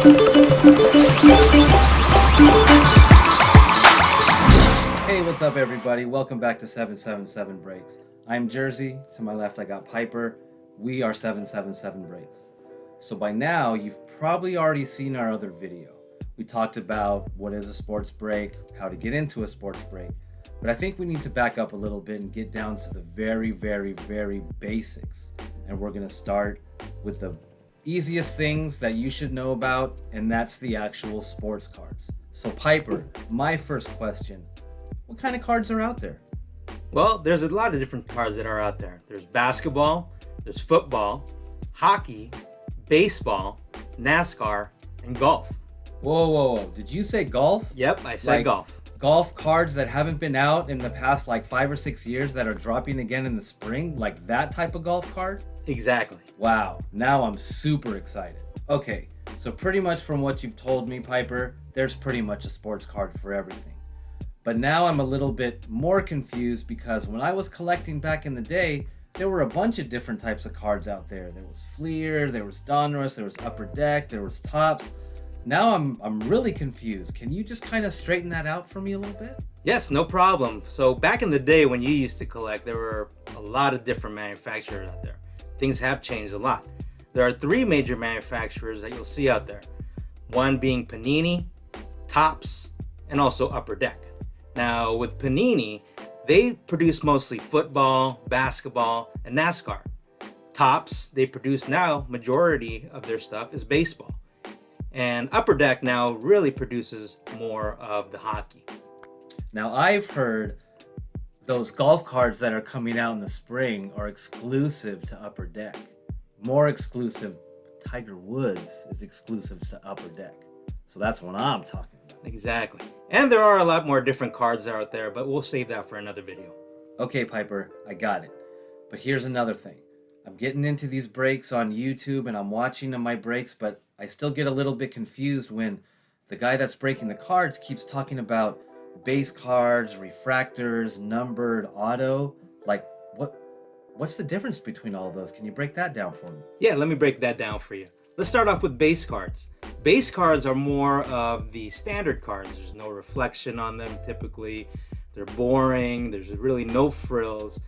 Hey, what's up everybody? Welcome back to 777 Breaks. I'm Jersey. To my left I got Piper. We are 777 Breaks. So by now you've probably already seen our other video. We talked about what is a sports break, how to get into a sports break. But I think we need to back up a little bit and get down to the very basics. And we're going to start with the easiest things that you should know about, and that's the actual sports cards. So Piper, my first question, what kind of cards are out there? Well, there's a lot of different cards that are out there. There's basketball, there's football, hockey, baseball, NASCAR, and golf. Whoa. Did you say golf? Yep, I said golf. Golf cards that haven't been out in the past like 5 or 6 years that are dropping again in the spring? Like that type of golf card? Exactly. Wow, now I'm super excited. Okay, so pretty much from what you've told me, Piper, there's pretty much a sports card for everything. But now I'm a little bit more confused because when I was collecting back in the day, there were a bunch of different types of cards out there. There was Fleer, there was Donruss, there was Upper Deck, there was Topps. Now I'm really confused. Can you just kind of straighten that out for me a little bit? Yes, no problem. So back in the day when you used to collect, there were a lot of different manufacturers out there. Things have changed a lot. There are 3 major manufacturers that you'll see out there. One being Panini, Topps, and also Upper Deck. Now with Panini, they produce mostly football, basketball, and NASCAR. Topps, they produce now, majority of their stuff is baseball. And Upper Deck now really produces more of the hockey. Now I've heard those golf cards that are coming out in the spring are exclusive to Upper Deck. More exclusive. Tiger Woods is exclusive to Upper Deck. So that's what I'm talking about. Exactly. And there are a lot more different cards out there, but we'll save that for another video. Okay, Piper, I got it. But here's another thing. I'm getting into these breaks on YouTube and I'm watching my breaks, but I still get a little bit confused when the guy that's breaking the cards keeps talking about base cards, refractors, numbered, auto. Like, what's the difference between all of those? Can you break that down for me? Yeah, let me break that down for you. Let's start off with base cards. Base cards are more of the standard cards. There's no reflection on them typically. They're boring. There's really no frills.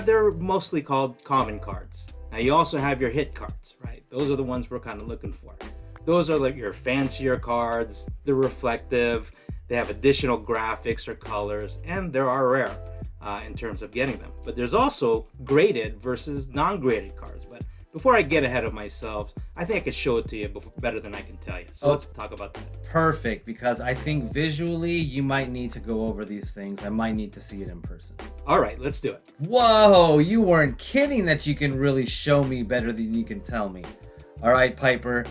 They're mostly called common cards. Now you also have your hit cards, right? Those are the ones we're kind of looking for. Those are like your fancier cards. They're reflective. They have additional graphics or colors, and they are rare in terms of getting them. But there's also graded versus non-graded cards. But before I get ahead of myself, I think I can show it to you better than I can tell you. So let's talk about that. Perfect, because I think visually you might need to go over these things. I might need to see it in person. All right, let's do it. Whoa, you weren't kidding that you can really show me better than you can tell me. All right, Piper,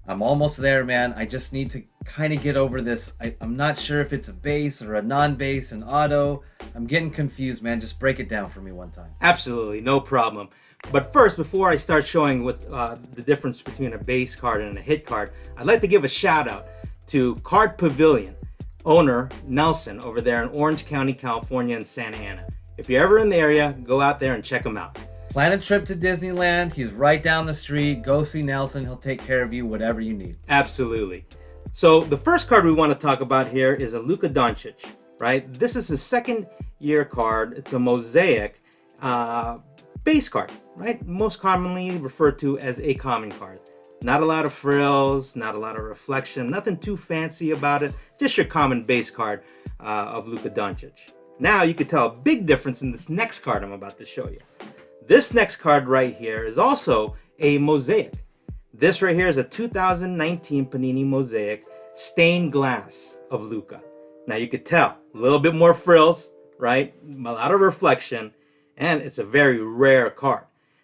I'm almost there, man. I just need to kind of get over this. I'm not sure if it's a base or a non-base, an auto. I'm getting confused, man. Just break it down for me one time. Absolutely, no problem. But first, before I start showing what the difference between a base card and a hit card, I'd like to give a shout out to Card Pavilion owner Nelson over there in Orange County, California in Santa Ana. If you're ever in the area, go out there and check him out. Plan a trip to Disneyland. He's right down the street. Go see Nelson. He'll take care of you, whatever you need. Absolutely. So the first card we want to talk about here is a Luka Doncic, right? This is his second year card. It's a mosaic base card, right? Most commonly referred to as a common card. Not a lot of frills, not a lot of reflection, nothing too fancy about it. Just your common base card of Luka Doncic. Now you can tell a big difference in this next card I'm about to show you. This next card right here is also a mosaic. This right here is a 2019 Panini Mosaic stained glass of Luka. Now you could tell a little bit more frills, right? A lot of reflection, and it's a very rare card.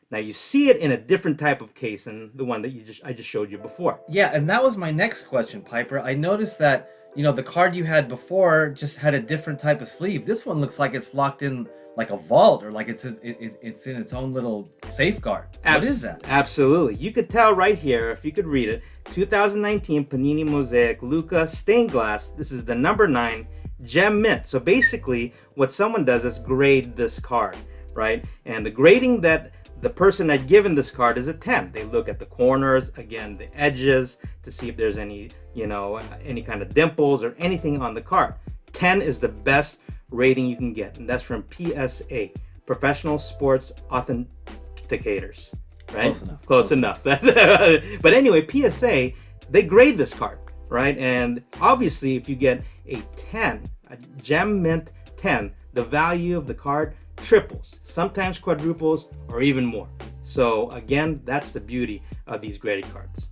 Now you see it in a different type of case than the one that I just showed you before. Yeah, and that was my next question, Piper. I noticed that, the card you had before just had a different type of sleeve. This one looks like it's locked in like a vault, or like it's in its own little safeguard. What is that? Absolutely. You could tell right here, if you could read it, 2019 Panini Mosaic Luka stained glass. This is the number 9 gem mint. So basically what someone does is grade this card, right? And the grading that the person that given this card is a 10. They look at the corners, again, the edges, to see if there's any, any kind of dimples or anything on the card. 10 is the best rating you can get, and that's from PSA, Professional Sports Authenticators. Right? Close enough. But anyway, PSA, they grade this card, right? And obviously, if you get a 10, a gem mint 10, the value of the card triples, sometimes quadruples, or even more. So again, that's the beauty of these graded cards.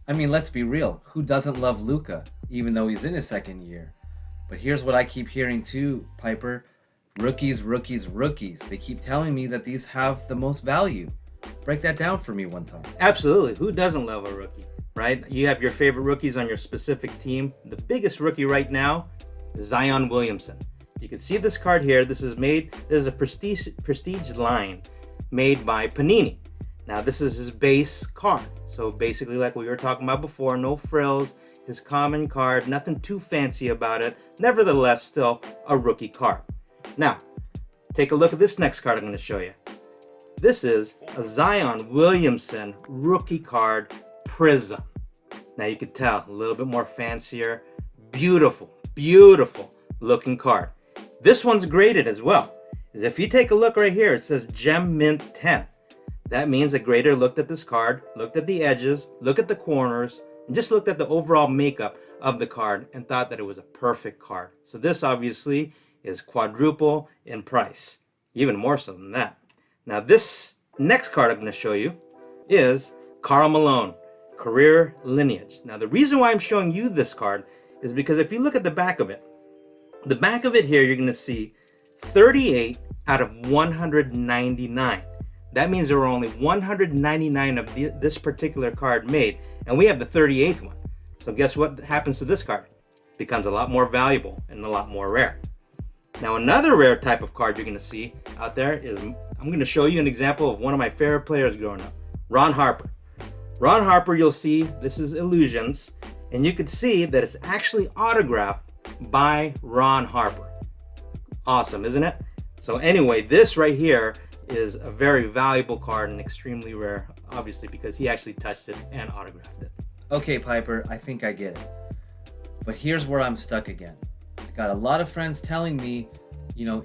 I mean, let's be real. Who doesn't love Luka, even though he's in his second year? But here's what I keep hearing too, Piper. Rookies, rookies, rookies. They keep telling me that these have the most value. Break that down for me one time. Absolutely. Who doesn't love a rookie, right? You have your favorite rookies on your specific team. The biggest rookie right now is Zion Williamson. You can see this card here. This is a prestige line made by Panini. Now this is his base card. So basically, like we were talking about before, no frills, his common card, nothing too fancy about it. Nevertheless, still a rookie card. Now, take a look at this next card I'm going to show you. This is a Zion Williamson rookie card Prism. Now you can tell, a little bit more fancier, beautiful, beautiful looking card. This one's graded as well. If you take a look right here, it says Gem Mint 10. That means a grader looked at this card, looked at the edges, looked at the corners, and just looked at the overall makeup of the card and thought that it was a perfect card. So this obviously is quadruple in price, even more so than that. Now this next card I'm going to show you is Karl Malone, Career Lineage. Now the reason why I'm showing you this card is because if you look at the back of it here, you're going to see 38 out of 199. That means there were only 199 of this particular card made, and we have the 38th one. So guess what happens to this card? It becomes a lot more valuable and a lot more rare. Now another rare type of card you're going to see out there is, I'm going to show you an example of one of my favorite players growing up, Ron Harper. Ron Harper, you'll see, this is Illusions, and you can see that it's actually autographed by Ron Harper. Awesome, isn't it? So anyway, this right here is a very valuable card and extremely rare, obviously, because he actually touched it and autographed it. Okay, Piper, I think I get it. But here's where I'm stuck again. I got a lot of friends telling me,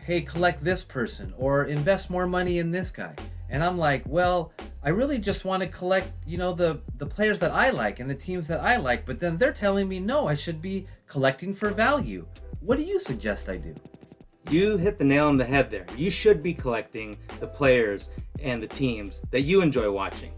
hey, collect this person or invest more money in this guy. And I'm like, well, I really just want to collect, the players that I like and the teams that I like. But then they're telling me, no, I should be collecting for value. What do you suggest I do? You hit the nail on the head there. You should be collecting the players and the teams that you enjoy watching.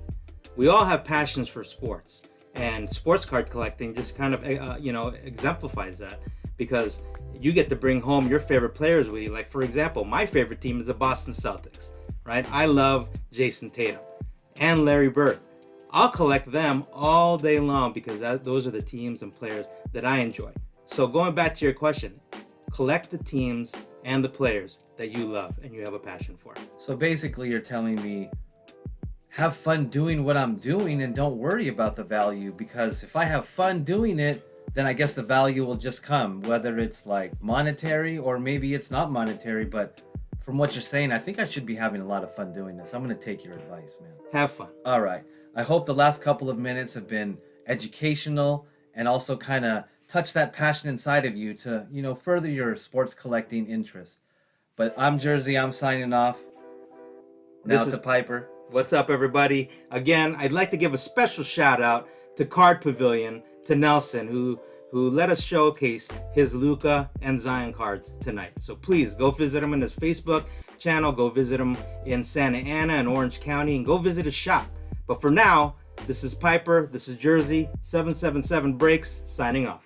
We all have passions for sports, and sports card collecting just kind of, exemplifies that, because you get to bring home your favorite players with you. Like, for example, my favorite team is the Boston Celtics, right? I love Jason Tatum and Larry Bird. I'll collect them all day long because those are the teams and players that I enjoy. So going back to your question, collect the teams and the players that you love and you have a passion for. So basically you're telling me, have fun doing what I'm doing and don't worry about the value, because if I have fun doing it, then I guess the value will just come, whether it's like monetary or maybe it's not monetary. But from what you're saying, I think I should be having a lot of fun doing this. I'm going to take your advice, man. Have fun. All right. I hope the last couple of minutes have been educational and also kind of touch that passion inside of you to, further your sports collecting interest. But I'm Jersey. I'm signing off. Now This is to Piper. What's up, everybody? Again, I'd like to give a special shout out to Card Pavilion, to Nelson, who let us showcase his Luka and Zion cards tonight. So please go visit him on his Facebook channel. Go visit him in Santa Ana and Orange County, and go visit his shop. But for now, this is Piper. This is Jersey. 777 Breaks signing off.